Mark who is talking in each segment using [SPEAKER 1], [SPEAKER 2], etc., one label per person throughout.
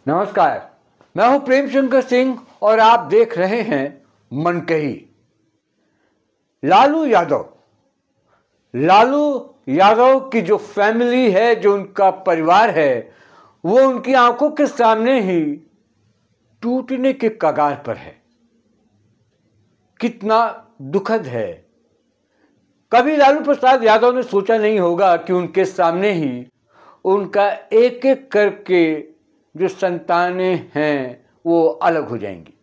[SPEAKER 1] नमस्कार, मैं हूं प्रेम शंकर सिंह और आप देख रहे हैं मनकही। लालू यादव की जो फैमिली है, जो उनका परिवार है, वो उनकी आंखों के सामने ही टूटने के कगार पर है। कितना दुखद है। कभी लालू प्रसाद यादव ने सोचा नहीं होगा कि उनके सामने ही उनका एक एक करके जो संतानें हैं वो अलग हो जाएंगी।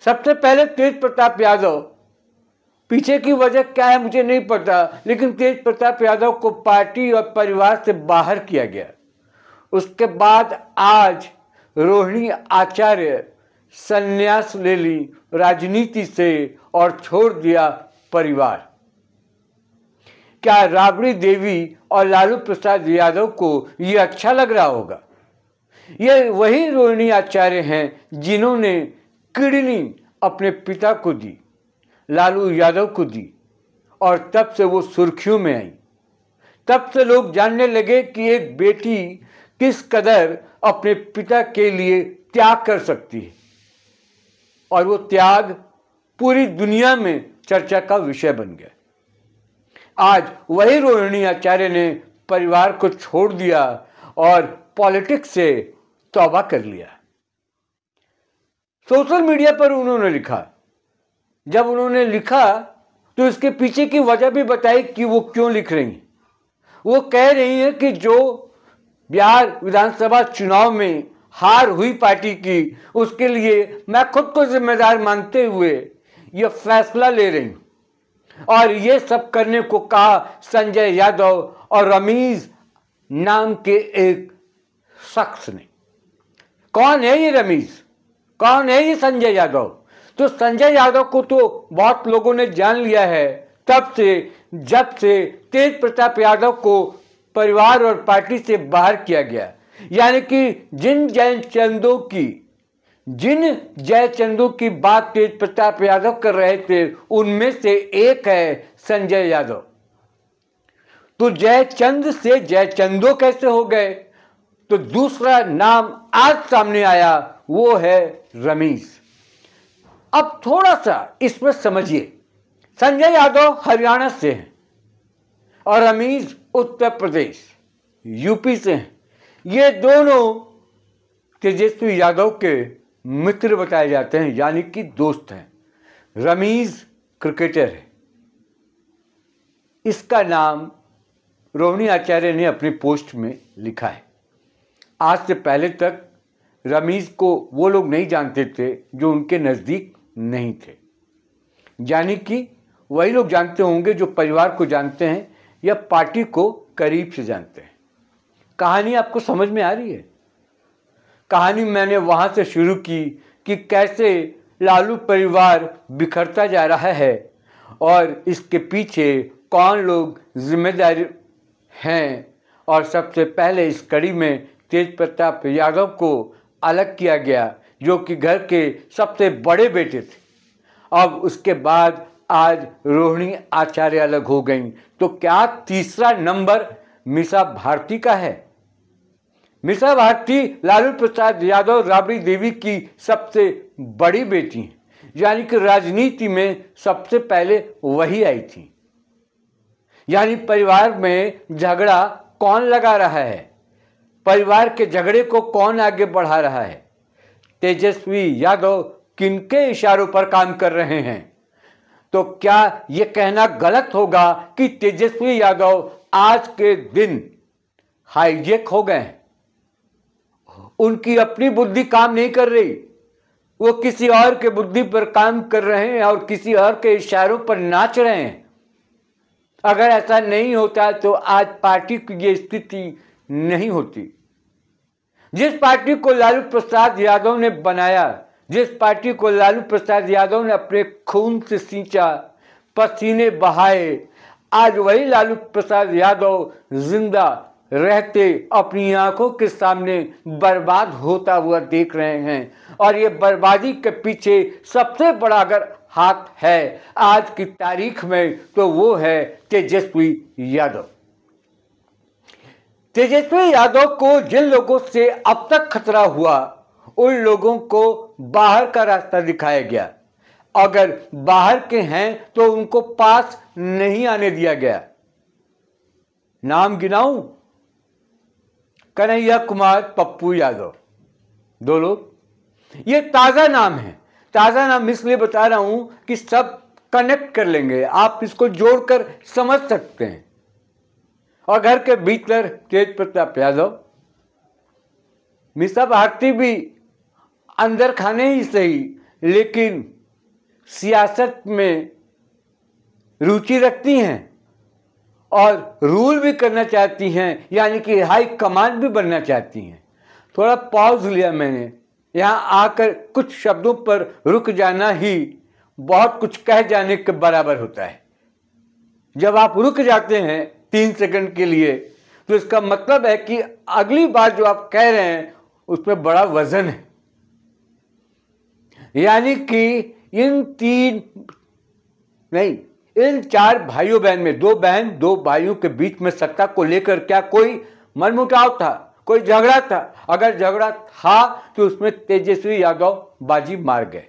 [SPEAKER 1] सबसे पहले तेज प्रताप यादव, पीछे की वजह क्या है मुझे नहीं पता, लेकिन तेज प्रताप यादव को पार्टी और परिवार से बाहर किया गया। उसके बाद आज रोहिणी आचार्य संन्यास ले ली राजनीति से और छोड़ दिया परिवार। क्या राबड़ी देवी और लालू प्रसाद यादव को यह अच्छा लग रहा होगा? ये वही रोहिणी आचार्य हैं जिन्होंने किडनी अपने पिता को दी, लालू यादव को दी, और तब से वो सुर्खियों में आई। तब से लोग जानने लगे कि एक बेटी किस कदर अपने पिता के लिए त्याग कर सकती है, और वो त्याग पूरी दुनिया में चर्चा का विषय बन गया। आज वही रोहिणी आचार्य ने परिवार को छोड़ दिया और पॉलिटिक्स से तौबा कर लिया। सोशल मीडिया पर उन्होंने लिखा। जब उन्होंने लिखा तो इसके पीछे की वजह भी बताई कि वो क्यों लिख रही हैं। वो कह रही हैं कि जो बिहार विधानसभा चुनाव में हार हुई पार्टी की, उसके लिए मैं खुद को जिम्मेदार मानते हुए यह फैसला ले रही हूं। और ये सब करने को कहा संजय यादव और रमीज नाम के एक शख्स ने। कौन है ये रमीज? कौन है ये संजय यादव? तो संजय यादव को तो बहुत लोगों ने जान लिया है तब से जब से तेज प्रताप यादव को परिवार और पार्टी से बाहर किया गया। यानी कि जिन जयचंदों की बात तेज प्रताप यादव कर रहे थे, उनमें से एक है संजय यादव। तो जयचंद से जयचंदो कैसे हो गए? तो दूसरा नाम आज सामने आया, वो है रमीज। अब थोड़ा सा इसमें समझिए। संजय यादव हरियाणा से हैं और रमीज उत्तर प्रदेश यूपी से हैं। ये दोनों तेजस्वी यादव के मित्र बताए जाते हैं, यानी कि दोस्त हैं। रमीज क्रिकेटर है। इसका नाम रोहिणी आचार्य ने अपनी पोस्ट में लिखा है। आज से पहले तक रमीज को वो लोग नहीं जानते थे जो उनके नज़दीक नहीं थे। यानी कि वही लोग जानते होंगे जो परिवार को जानते हैं या पार्टी को करीब से जानते हैं। कहानी आपको समझ में आ रही है? कहानी मैंने वहाँ से शुरू की कि कैसे लालू परिवार बिखरता जा रहा है और इसके पीछे कौन लोग जिम्मेदार हैं। और सबसे पहले इस कड़ी में तेज प्रताप यादव को अलग किया गया, जो कि घर के सबसे बड़े बेटे थे। अब उसके बाद आज रोहिणी आचार्य अलग हो गई। तो क्या तीसरा नंबर मीसा भारती का है? मीसा भारती लालू प्रसाद यादव राबड़ी देवी की सबसे बड़ी बेटी हैं, यानी कि राजनीति में सबसे पहले वही आई थी। यानी परिवार में झगड़ा कौन लगा रहा है? परिवार के झगड़े को कौन आगे बढ़ा रहा है? तेजस्वी यादव किनके इशारों पर काम कर रहे हैं? तो क्या यह कहना गलत होगा कि तेजस्वी यादव आज के दिन हाईजेक हो गए हैं? उनकी अपनी बुद्धि काम नहीं कर रही, वो किसी और के बुद्धि पर काम कर रहे हैं और किसी और के इशारों पर नाच रहे हैं। अगर ऐसा नहीं होता तो आज पार्टी की ये स्थिति नहीं होती। जिस पार्टी को लालू प्रसाद यादव ने बनाया, जिस पार्टी को लालू प्रसाद यादव ने अपने खून से सींचा, पसीने बहाए, आज वही लालू प्रसाद यादव जिंदा रहते अपनी आंखों के सामने बर्बाद होता हुआ देख रहे हैं। और ये बर्बादी के पीछे सबसे बड़ा अगर हाथ है आज की तारीख में तो वो है तेजस्वी यादव। तेजस्वी यादव को जिन लोगों से अब तक खतरा हुआ उन लोगों को बाहर का रास्ता दिखाया गया। अगर बाहर के हैं तो उनको पास नहीं आने दिया गया। नाम गिनाऊं? कन्हैया कुमार पप्पू यादव, 2 लोग। ये ताजा नाम है। ताजा नाम इसलिए बता रहा हूं कि सब कनेक्ट कर लेंगे, आप इसको जोड़कर समझ सकते हैं। और घर के भीतर तेज प्रताप यादव, मीसा भारती भी अंदर खाने ही सही लेकिन सियासत में रुचि रखती हैं और रूल भी करना चाहती हैं, यानी कि हाई कमांड भी बनना चाहती हैं। थोड़ा पॉज लिया मैंने, यहाँ आकर कुछ शब्दों पर रुक जाना ही बहुत कुछ कह जाने के बराबर होता है। जब आप रुक जाते हैं 3 सेकंड के लिए तो इसका मतलब है कि अगली बात जो आप कह रहे हैं उसमें बड़ा वजन है। यानी कि इन 4 भाइयों बहन में 2 बहन 2 भाइयों के बीच में सत्ता को लेकर क्या कोई मनमुटाव था, कोई झगड़ा था? अगर झगड़ा था तो उसमें तेजस्वी यादव बाजी मार गए।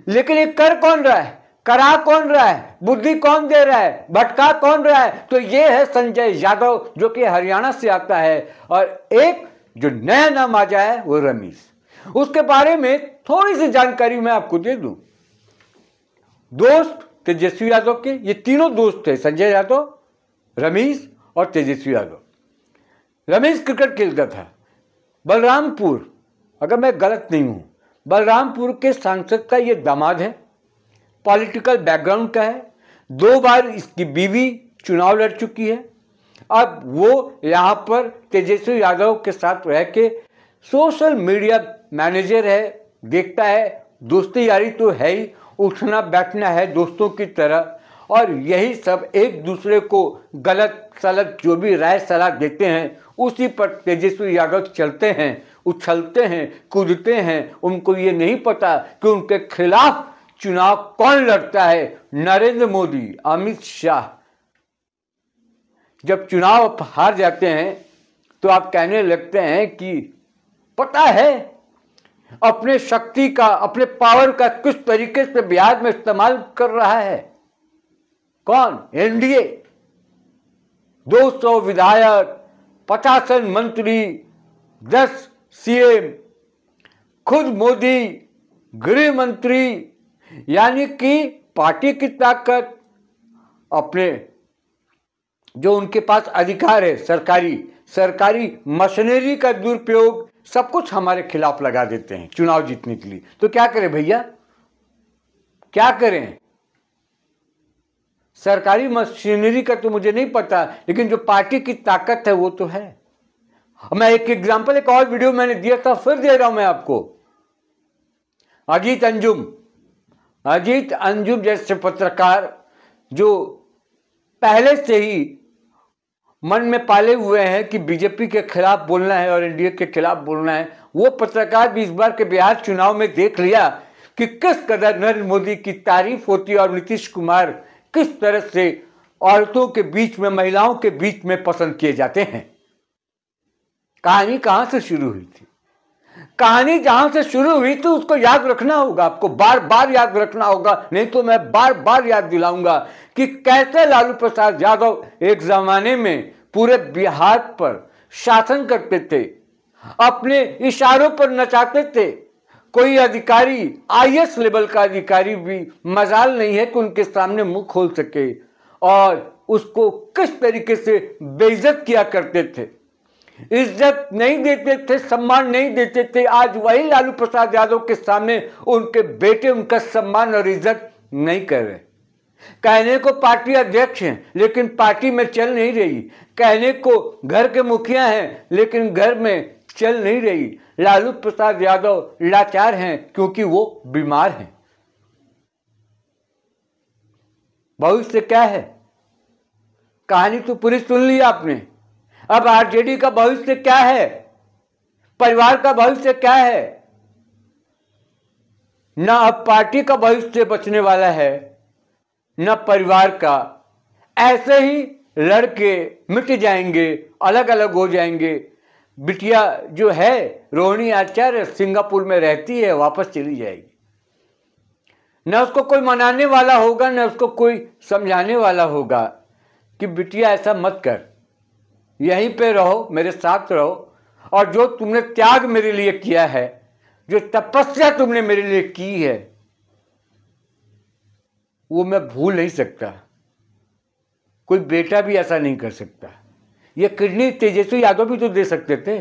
[SPEAKER 1] लेकिन ये कर कौन रहा है, करा कौन रहा है, बुद्धि कौन दे रहा है, भटका कौन रहा है? तो ये है संजय यादव, जो कि हरियाणा से आता है। और एक जो नया नाम आ जाए वो रमीज। उसके बारे में थोड़ी सी जानकारी मैं आपको दे दूं। दोस्त तेजस्वी यादव के, ये तीनों दोस्त थे, संजय यादव, रमीज और तेजस्वी यादव। रमीज क्रिकेट खेलता था बलरामपुर, अगर मैं गलत नहीं हूं, बलरामपुर के सांसद का ये दामाद है, पॉलिटिकल बैकग्राउंड का है, 2 बार इसकी बीवी चुनाव लड़ चुकी है। अब वो यहाँ पर तेजस्वी यादव के साथ रह के सोशल मीडिया मैनेजर है, देखता है, दोस्ती यारी तो है ही, उठना बैठना है दोस्तों की तरह। और यही सब एक दूसरे को गलत सलत जो भी राय सलाह देते हैं उसी पर तेजस्वी यादव चलते हैं, उछलते हैं, कूदते हैं। उनको ये नहीं पता कि उनके खिलाफ चुनाव कौन लड़ता है, नरेंद्र मोदी, अमित शाह। जब चुनाव आप हार जाते हैं तो आप कहने लगते हैं कि पता है अपने शक्ति का, अपने पावर का किस तरीके से बिहार में इस्तेमाल कर रहा है कौन? एनडीए। 200 विधायक, 50 मंत्री, 10 सीएम, खुद मोदी, गृह मंत्री, यानी कि पार्टी की ताकत, अपने जो उनके पास अधिकार है, सरकारी मशीनरी का दुरुपयोग, सब कुछ हमारे खिलाफ लगा देते हैं चुनाव जीतने के लिए। तो क्या करें भैया, क्या करें? सरकारी मशीनरी का तो मुझे नहीं पता, लेकिन जो पार्टी की ताकत है वो तो है। मैं एक एग्जांपल, एक और वीडियो मैंने दिया था, फिर दे रहा हूं मैं आपको। अजीत अंजुम जैसे पत्रकार जो पहले से ही मन में पाले हुए हैं कि बीजेपी के खिलाफ बोलना है और एनडीए के खिलाफ बोलना है, वो पत्रकार भी इस बार के बिहार चुनाव में देख लिया कि किस कदर नरेंद्र मोदी की तारीफ होती है और नीतीश कुमार किस तरह से औरतों के बीच में, महिलाओं के बीच में पसंद किए जाते हैं। कहानी कहां से शुरू हुई थी? कहानी जहां से शुरू हुई थी उसको याद रखना होगा, आपको बार बार याद रखना होगा, नहीं तो मैं बार बार याद दिलाऊंगा कि कैसे लालू प्रसाद यादव एक जमाने में पूरे बिहार पर शासन करते थे, अपने इशारों पर नचाते थे। कोई अधिकारी, आईएएस लेवल का अधिकारी भी मजाल नहीं है कि उनके सामने मुंह खोल सके, और उसको किस तरीके से बेइज्जत किया करते थे, इज्जत नहीं देते थे, सम्मान नहीं देते थे। आज वही लालू प्रसाद यादव के सामने उनके बेटे उनका सम्मान और इज्जत नहीं कर रहे। कहने को पार्टी अध्यक्ष हैं लेकिन पार्टी में चल नहीं रही, कहने को घर के मुखिया हैं लेकिन घर में चल नहीं रही। लालू प्रसाद यादव लाचार हैं क्योंकि वो बीमार हैं। भविष्य क्या है? कहानी तो पूरी सुन ली आपने। अब आरजेडी का भविष्य क्या है, परिवार का भविष्य क्या है? ना अब पार्टी का भविष्य बचने वाला है, न परिवार का। ऐसे ही लड़के मिट जाएंगे, अलग अलग हो जाएंगे। बिटिया जो है रोहिणी आचार्य सिंगापुर में रहती है, वापस चली जाएगी। न उसको कोई मनाने वाला होगा, न उसको कोई समझाने वाला होगा कि बिटिया ऐसा मत कर, यहीं पे रहो, मेरे साथ रहो, और जो तुमने त्याग मेरे लिए किया है, जो तपस्या तुमने मेरे लिए की है, वो मैं भूल नहीं सकता। कोई बेटा भी ऐसा नहीं कर सकता। ये किडनी तेजस्वी यादव भी तो दे सकते थे,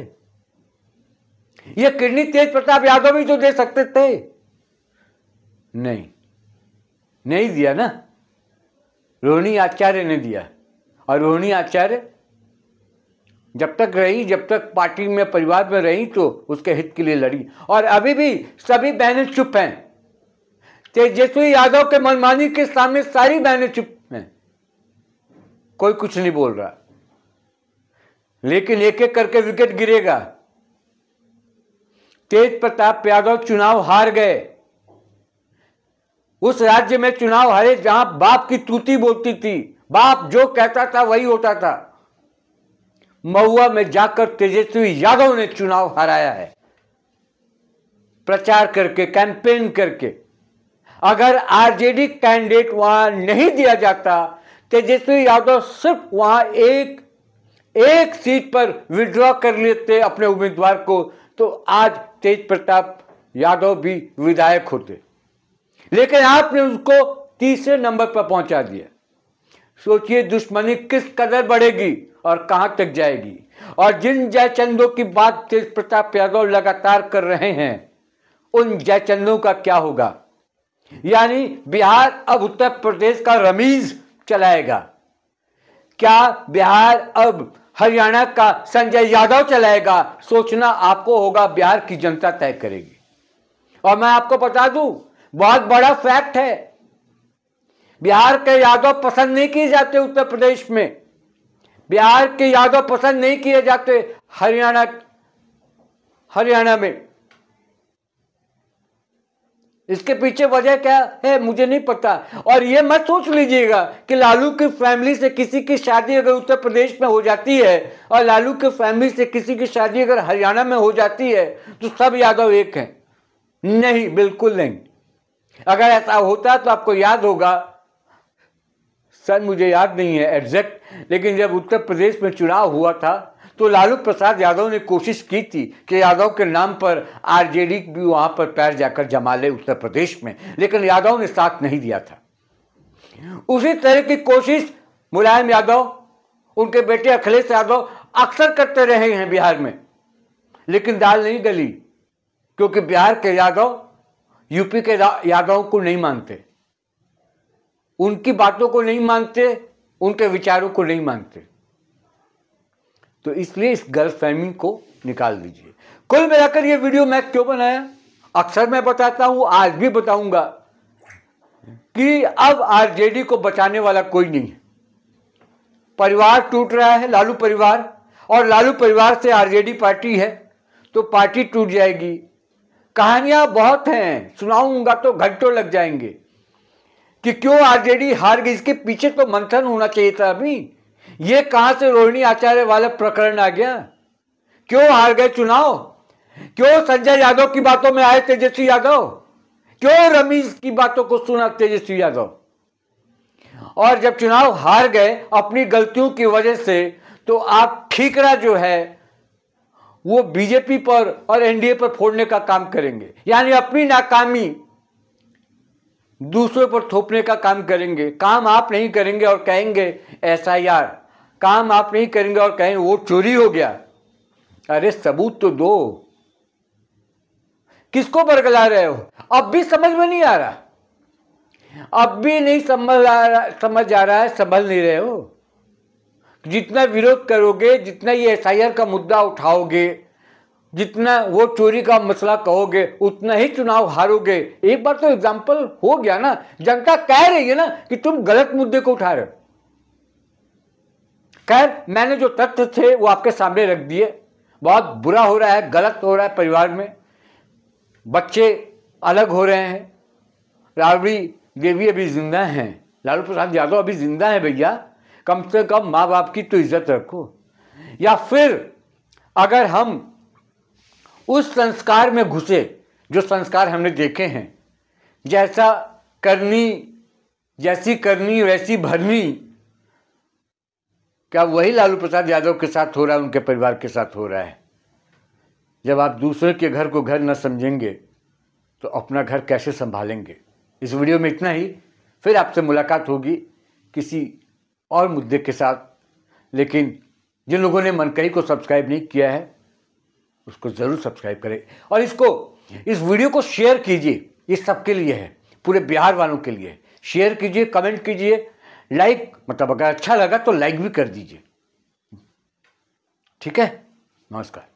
[SPEAKER 1] ये किडनी तेज प्रताप यादव भी तो दे सकते थे। नहीं, नहीं दिया ना, रोहिणी आचार्य ने दिया। और रोहिणी आचार्य जब तक रही, जब तक पार्टी में परिवार में रही, तो उसके हित के लिए लड़ी। और अभी भी सभी बहनें चुप हैं। तेजस्वी यादव के मनमानी के सामने सारी बहनें चुप हैं, कोई कुछ नहीं बोल रहा। लेकिन एक एक करके विकेट गिरेगा। तेज प्रताप यादव चुनाव हार गए, उस राज्य में चुनाव हारे जहां बाप की तूती बोलती थी, बाप जो कहता था वही होता था। महुआ में जाकर तेजस्वी यादव ने चुनाव हराया है, प्रचार करके, कैंपेन करके। अगर आरजेडी कैंडिडेट वहां नहीं दिया जाता, तेजस्वी यादव सिर्फ वहां एक सीट पर विड्रॉ कर लेते अपने उम्मीदवार को, तो आज तेज प्रताप यादव भी विधायक होते। लेकिन आपने उसको तीसरे नंबर पर पहुंचा दिया। सोचिए दुश्मनी किस कदर बढ़ेगी और कहां तक जाएगी। और जिन जयचंदों की बात तेज प्रताप यादव लगातार कर रहे हैं, उन जयचंदों का क्या होगा? यानी बिहार अब उत्तर प्रदेश का रमीज चलाएगा। क्या बिहार अब हरियाणा का संजय यादव चलाएगा? सोचना आपको होगा, बिहार की जनता तय करेगी। और मैं आपको बता दूं, बहुत बड़ा फैक्ट है, बिहार के यादव पसंद नहीं किए जाते उत्तर प्रदेश में, बिहार के यादव पसंद नहीं किए जाते हरियाणा में। इसके पीछे वजह क्या है मुझे नहीं पता। और ये मत सोच लीजिएगा कि लालू की फैमिली से किसी की शादी अगर उत्तर प्रदेश में हो जाती है और लालू की फैमिली से किसी की शादी अगर हरियाणा में हो जाती है तो सब यादव एक हैं। नहीं, बिल्कुल नहीं। अगर ऐसा होता तो आपको याद होगा, सर मुझे याद नहीं है एग्जैक्ट, लेकिन जब उत्तर प्रदेश में चुनाव हुआ था तो लालू प्रसाद यादव ने कोशिश की थी कि यादव के नाम पर आरजेडी भी वहां पर पैर जाकर जमा ले उत्तर प्रदेश में, लेकिन यादव ने साथ नहीं दिया था। उसी तरह की कोशिश मुलायम यादव, उनके बेटे अखिलेश यादव अक्सर करते रहे हैं बिहार में, लेकिन दाल नहीं गली, क्योंकि बिहार के यादव यूपी के यादवों को नहीं मानते, उनकी बातों को नहीं मानते, उनके विचारों को नहीं मानते। तो इसलिए इस गलतफहमी को निकाल दीजिए। कुल मिलाकर ये वीडियो मैं क्यों बनाया, अक्सर मैं बताता हूं, आज भी बताऊंगा कि अब आरजेडी को बचाने वाला कोई नहीं है। परिवार टूट रहा है, लालू परिवार, और लालू परिवार से आरजेडी पार्टी है तो पार्टी टूट जाएगी। कहानियां बहुत हैं, सुनाऊंगा तो घंटों लग जाएंगे कि क्यों आरजेडी हार गई। इसके पीछे तो मंथन होना चाहिए था। अभी ये कहां से रोहिणी आचार्य वाला प्रकरण आ गया? क्यों हार गए चुनाव? क्यों संजय यादव की बातों में आए तेजस्वी यादव? क्यों रमीज की बातों को सुना तेजस्वी यादव? और जब चुनाव हार गए अपनी गलतियों की वजह से, तो आप ठीकरा जो है वो बीजेपी पर और एनडीए पर फोड़ने का काम करेंगे, यानी अपनी नाकामी दूसरों पर थोपने का काम करेंगे। काम आप नहीं करेंगे और कहेंगे एसआईआर, काम आप नहीं करेंगे और कहेंगे वो चोरी हो गया। अरे सबूत तो दो, किसको बरगला रहे हो? अब भी समझ में नहीं आ रहा, अब भी नहीं समझ आ रहा है, संभल नहीं रहे हो। जितना विरोध करोगे, जितना ये एसआईआर का मुद्दा उठाओगे, जितना वो चोरी का मसला कहोगे, उतना ही चुनाव हारोगे। एक बार तो एग्जाम्पल हो गया ना, जनता कह रही है ना कि तुम गलत मुद्दे को उठा रहे हो। खैर, मैंने जो तथ्य थे वो आपके सामने रख दिए। बहुत बुरा हो रहा है, गलत हो रहा है परिवार में, बच्चे अलग हो रहे हैं। राबड़ी देवी अभी जिंदा हैं, लालू प्रसाद यादव अभी जिंदा है भैया, कम से कम माँ बाप की तो इज्जत रखो। या फिर अगर हम उस संस्कार में घुसे जो संस्कार हमने देखे हैं, जैसी करनी वैसी भरनी, क्या वही लालू प्रसाद यादव के साथ हो रहा है, उनके परिवार के साथ हो रहा है? जब आप दूसरे के घर को घर न समझेंगे तो अपना घर कैसे संभालेंगे? इस वीडियो में इतना ही। फिर आपसे मुलाकात होगी किसी और मुद्दे के साथ। लेकिन जिन लोगों ने मनकही को सब्सक्राइब नहीं किया है उसको ज़रूर सब्सक्राइब करें और इस वीडियो को शेयर कीजिए। ये सबके लिए है, पूरे बिहार वालों के लिए। शेयर कीजिए, कमेंट कीजिए, लाइक, मतलब अगर अच्छा लगा तो लाइक भी कर दीजिए। ठीक है, नमस्कार।